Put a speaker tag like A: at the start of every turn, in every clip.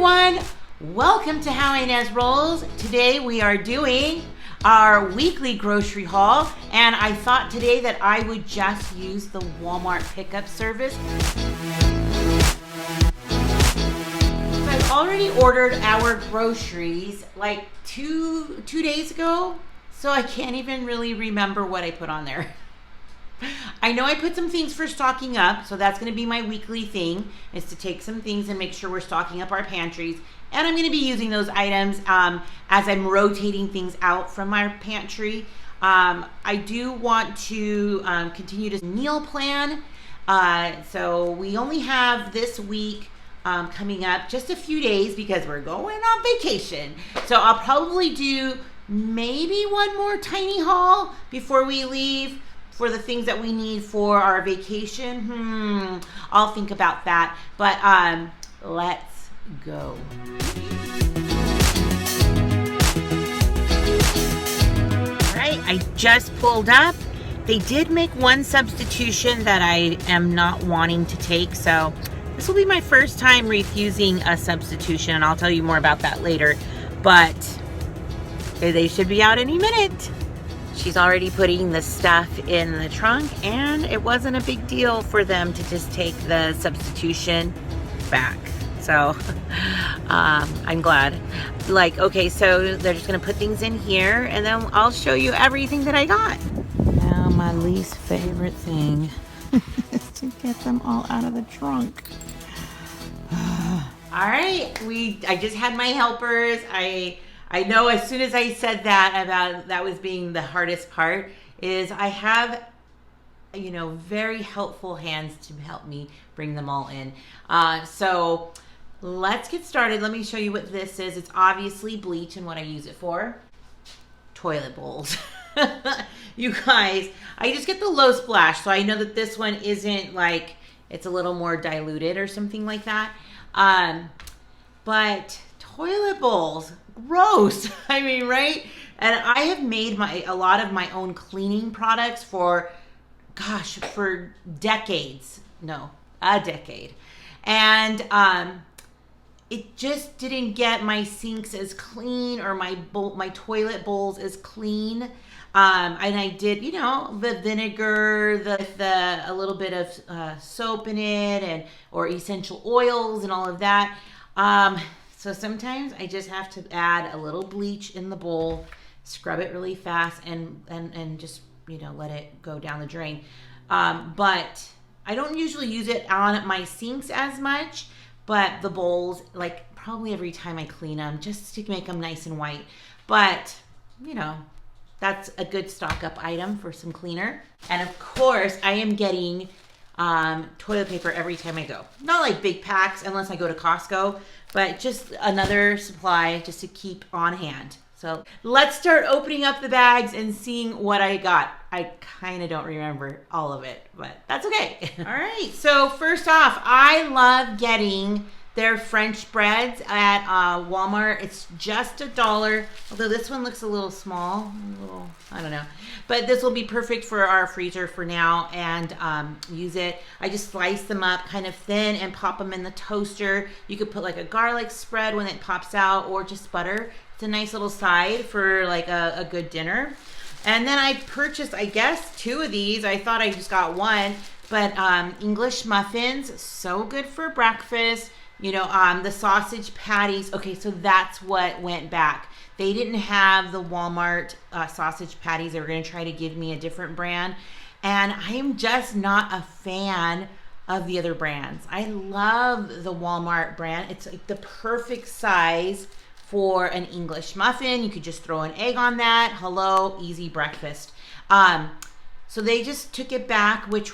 A: everyone, welcome to How Ines Rolls. Today we are doing our weekly grocery haul, and I thought today that I would just use the Walmart pickup service. So I've already ordered our groceries like two days ago, so I can't even really remember what I put on there. I know I put some things for stocking up, so that's going to be my weekly thing, is to take some things and make sure we're stocking up our pantries. And I'm going to be using those items as I'm rotating things out from our pantry. I do want to continue to meal plan. So we only have this week coming up just a few days because we're going on vacation. So I'll probably do maybe one more tiny haul before we leave for the things that we need for our vacation. I'll think about that. But let's go. All right, I just pulled up. They did make one substitution that I am not wanting to take, so this will be my first time refusing a substitution, and I'll tell you more about that later. But they should be out any minute. She's already putting the stuff in the trunk, and it wasn't a big deal for them to just take the substitution back. So I'm glad. Like, okay, so they're just gonna put things in here, and then I'll show you everything that I got. Now my least favorite thing is to get them all out of the trunk. All right, I just had my helpers. I know as soon as I said that about that was being the hardest part, is I have, very helpful hands to help me bring them all in. So let's get started. Let me show you what this is. It's obviously bleach, and what I use it for, toilet bowls. You guys, I just get the low splash, so I know that this one isn't like, it's a little more diluted or something like that. But toilet bowls, gross. I mean, right? And I have made a lot of my own cleaning products for decades. No, a decade. And it just didn't get my sinks as clean, or my toilet bowls as clean. And I did, the vinegar, a little bit of soap in it, or essential oils and all of that. So sometimes I just have to add a little bleach in the bowl, scrub it really fast, and just, let it go down the drain. But I don't usually use it on my sinks as much, but the bowls, like probably every time I clean them, just to make them nice and white. But, that's a good stock up item for some cleaner. And of course, I am getting toilet paper every time I go. Not like big packs unless I go to Costco, but just another supply just to keep on hand. So let's start opening up the bags and seeing what I got. I kind of don't remember all of it, but that's okay. All right, so first off, I love getting their French breads at Walmart. It's just $1, although this one looks a little small, I don't know. But this will be perfect for our freezer for now, and use it. I just slice them up kind of thin and pop them in the toaster. You could put like a garlic spread when it pops out, or just butter. It's a nice little side for like a good dinner. And then I purchased, I guess, 2 of these. I thought I just got one, but English muffins, so good for breakfast. The sausage patties. Okay, so that's what went back. They didn't have the Walmart sausage patties. They were going to try to give me a different brand. And I'm just not a fan of the other brands. I love the Walmart brand. It's like the perfect size for an English muffin. You could just throw an egg on that. Hello, easy breakfast. So they just took it back, which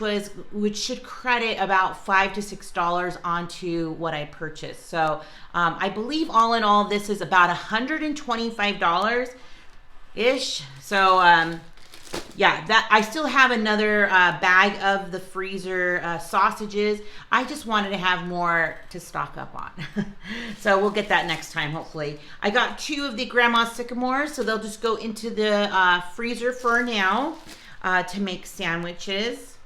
A: should credit about $5 to $6 onto what I purchased. So I believe all in all, this is about $125 ish. So yeah, that I still have another bag of the freezer sausages. I just wanted to have more to stock up on. So we'll get that next time, hopefully. I got 2 of the grandma sycamores, so they'll just go into the freezer for now. To make sandwiches.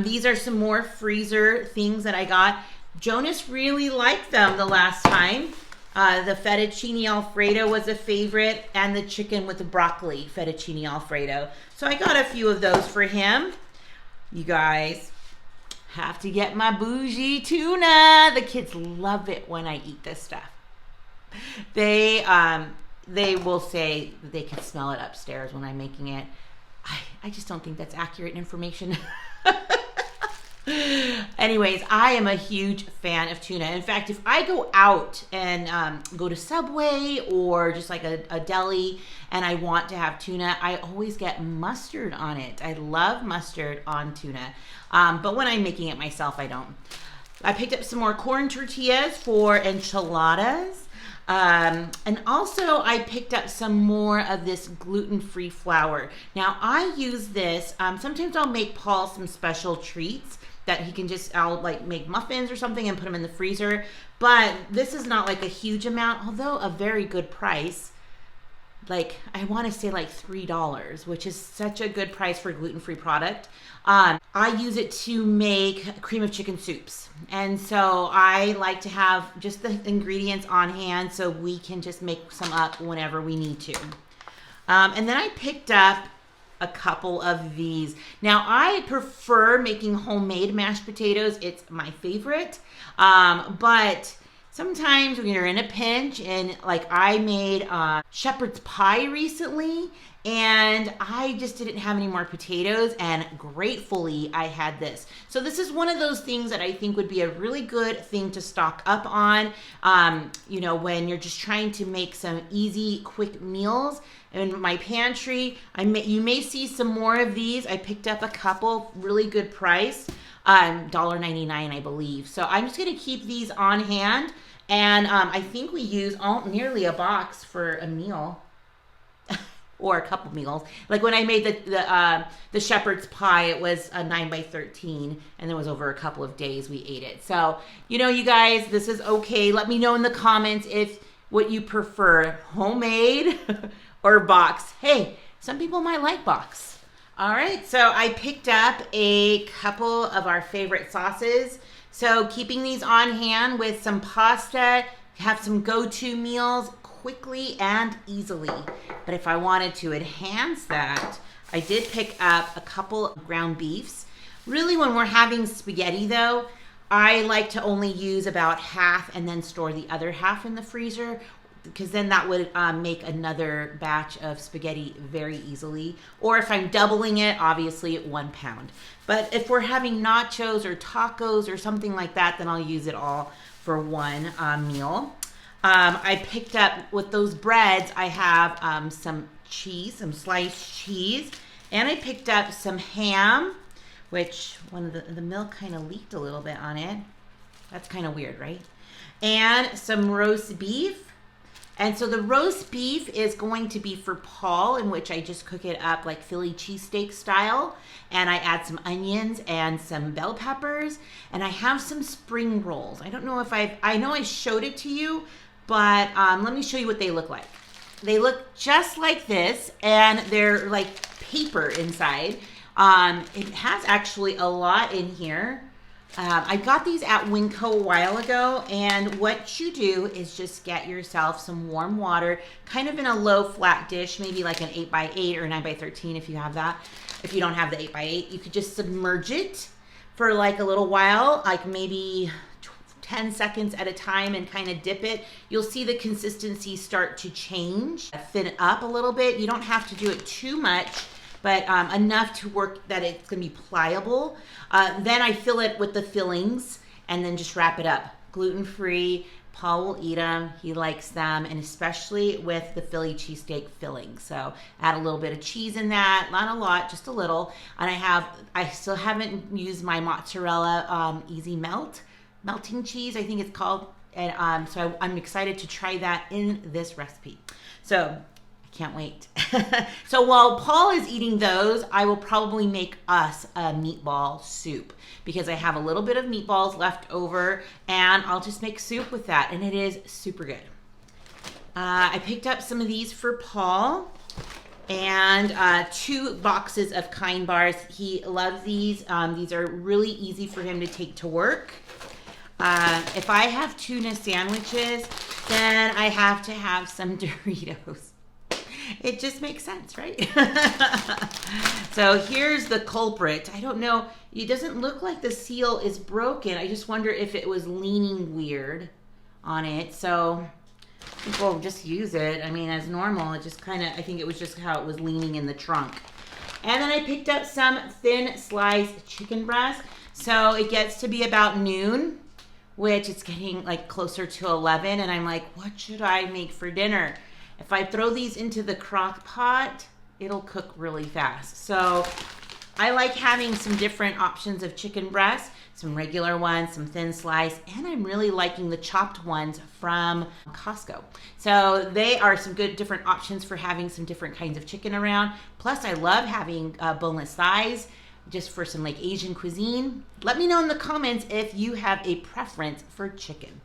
A: These are some more freezer things that I got. Jonas really liked them the last time. The fettuccine alfredo was a favorite, and the chicken with the broccoli fettuccine alfredo. So I got a few of those for him. You guys have to get my bougie tuna. The kids love it when I eat this stuff. They will say that they can smell it upstairs when I'm making it. I just don't think that's accurate information. Anyways, I am a huge fan of tuna. In fact, if I go out and go to Subway or just like a deli and I want to have tuna, I always get mustard on it. I love mustard on tuna. But when I'm making it myself, I don't. I picked up some more corn tortillas for enchiladas. And also I picked up some more of this gluten-free flour. Now I use this, sometimes I'll make Paul some special treats that he can I'll like make muffins or something and put them in the freezer. But this is not like a huge amount, although a very good price. Like I want to say like $3, which is such a good price for a gluten-free product. I use it to make cream of chicken soups. And so I like to have just the ingredients on hand so we can just make some up whenever we need to. And then I picked up a couple of these. Now I prefer making homemade mashed potatoes. It's my favorite. But sometimes when you're in a pinch, and like I made shepherd's pie recently, and I just didn't have any more potatoes, and gratefully I had this. So this is one of those things that I think would be a really good thing to stock up on, you know, when you're just trying to make some easy, quick meals. In my pantry, you may see some more of these. I picked up a couple, really good price, $1.99 I believe. So I'm just gonna keep these on hand, and I think we use nearly a box for a meal. Or a couple meals. Like when I made the shepherd's pie, it was a 9 by 13, and it was over a couple of days we ate it. So, you know, you guys, this is okay. Let me know in the comments if what you prefer, homemade or box. Hey, some people might like box. All right, so I picked up a couple of our favorite sauces. So keeping these on hand with some pasta, have some go-to meals quickly and easily. But if I wanted to enhance that, I did pick up a couple of ground beefs. Really, when we're having spaghetti though, I like to only use about half and then store the other half in the freezer, because then that would make another batch of spaghetti very easily. Or if I'm doubling it, obviously 1 pound. But if we're having nachos or tacos or something like that, then I'll use it all for one meal. I picked up with those breads, I have some cheese, some sliced cheese, and I picked up some ham, which the milk kind of leaked a little bit on it. That's kind of weird, right? And some roast beef. And so the roast beef is going to be for Paul, in which I just cook it up like Philly cheesesteak style. And I add some onions and some bell peppers. And I have some spring rolls. I don't know if I know I showed it to you, but let me show you what they look like. They look just like this, and they're like paper inside. It has actually a lot in here. I got these at Winco a while ago, and what you do is just get yourself some warm water, kind of in a low flat dish, maybe like an 8x8 or 9x13 if you have that. If you don't have the 8x8, you could just submerge it for like a little while, like maybe 10 seconds at a time, and kind of dip it. You'll see the consistency start to change, thin up a little bit. You don't have to do it too much, but enough to work that it's gonna be pliable. Then I fill it with the fillings and then just wrap it up. Gluten-free, Paul will eat them, he likes them, and especially with the Philly cheesesteak filling. So add a little bit of cheese in that, not a lot, just a little. And I still haven't used my mozzarella Easy melting cheese, I think it's called. And so I'm excited to try that in this recipe. So I can't wait. So while Paul is eating those, I will probably make us a meatball soup, because I have a little bit of meatballs left over, and I'll just make soup with that, and it is super good. I picked up some of these for Paul, and 2 boxes of Kind bars. He loves these. These are really easy for him to take to work. If I have tuna sandwiches, then I have to have some Doritos. It just makes sense, right? So here's the culprit. I don't know. It doesn't look like the seal is broken. I just wonder if it was leaning weird on it. So I think we'll just use it. I mean, as normal. It just kind of, I think it was just how it was leaning in the trunk. And then I picked up some thin sliced chicken breast. So it gets to be about noon, which it's getting like closer to 11. And I'm like, what should I make for dinner? If I throw these into the crock pot, it'll cook really fast. So I like having some different options of chicken breast, some regular ones, some thin slice, and I'm really liking the chopped ones from Costco. So they are some good different options for having some different kinds of chicken around. Plus I love having boneless thighs just for some like Asian cuisine. Let me know in the comments if you have a preference for chicken.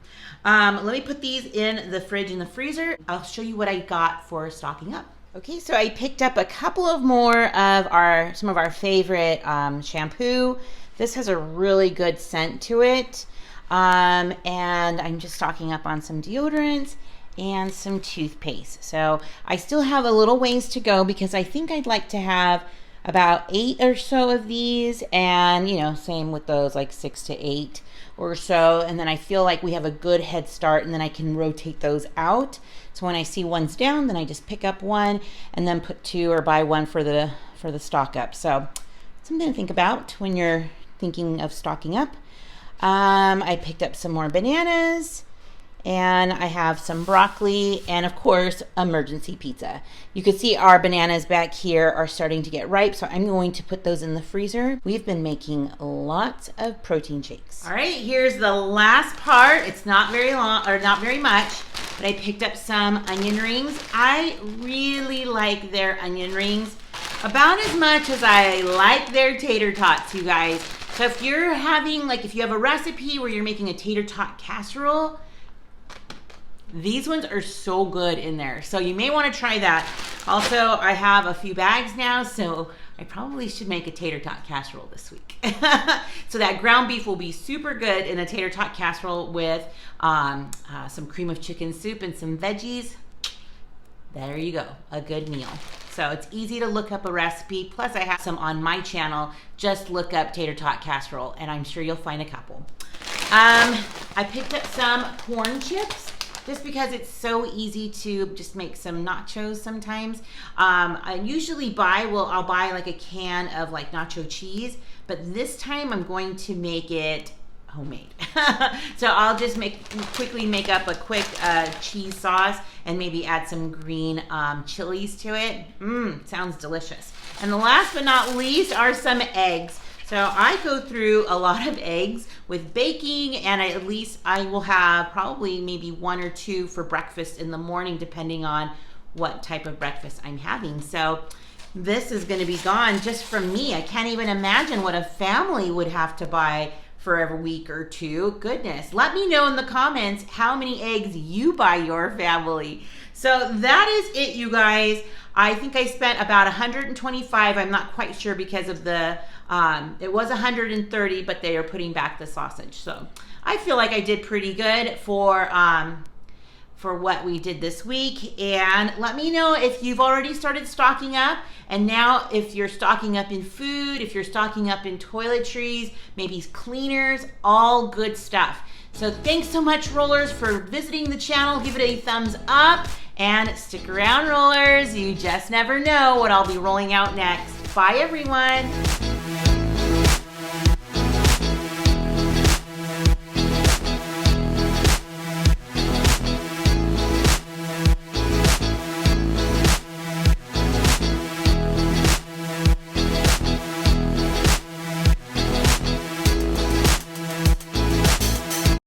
A: Let me put these in the fridge and the freezer. I'll show you what I got for stocking up. Okay, so I picked up a couple of more of some of our favorite shampoo. This has a really good scent to it. And I'm just stocking up on some deodorants and some toothpaste. So I still have a little ways to go because I think I'd like to have about 8 or so of these, and you know, same with those, like 6 to 8 or so, and then I feel like we have a good head start, and then I can rotate those out. So when I see one's down, then I just pick up one and then put 2 or buy 1 for the stock up. So something to think about when you're thinking of stocking up. I picked up some more bananas, and I have some broccoli, and of course, emergency pizza. You can see our bananas back here are starting to get ripe, so I'm going to put those in the freezer. We've been making lots of protein shakes. All right, here's the last part. It's not very long, or not very much, but I picked up some onion rings. I really like their onion rings about as much as I like their tater tots, you guys. So if you're having, like, if you have a recipe where you're making a tater tot casserole, these ones are so good in there. So you may want to try that. Also, I have a few bags now, so I probably should make a tater tot casserole this week. So that ground beef will be super good in a tater tot casserole with some cream of chicken soup and some veggies. There you go, a good meal. So it's easy to look up a recipe. Plus I have some on my channel. Just look up tater tot casserole and I'm sure you'll find a couple. I picked up some corn chips, just because it's so easy to just make some nachos sometimes. I usually I'll buy like a can of like nacho cheese, but this time I'm going to make it homemade. So I'll just quickly make up a quick cheese sauce and maybe add some green chilies to it. Sounds delicious. And the last but not least are some eggs. So I go through a lot of eggs with baking, and at least I will have probably maybe 1 or 2 for breakfast in the morning, depending on what type of breakfast I'm having. So this is going to be gone just from me. I can't even imagine what a family would have to buy for every week or 2. Goodness. Let me know in the comments how many eggs you buy your family. So that is it, you guys. I think I spent about 125. I'm not quite sure because of the it was 130, but they are putting back the sausage. So I feel like I did pretty good for what we did this week. And let me know if you've already started stocking up, and now if you're stocking up in food, if you're stocking up in toiletries, maybe cleaners, all good stuff. So thanks so much, Rollers, for visiting the channel. Give it a thumbs up and stick around, Rollers. You just never know what I'll be rolling out next. Bye, everyone.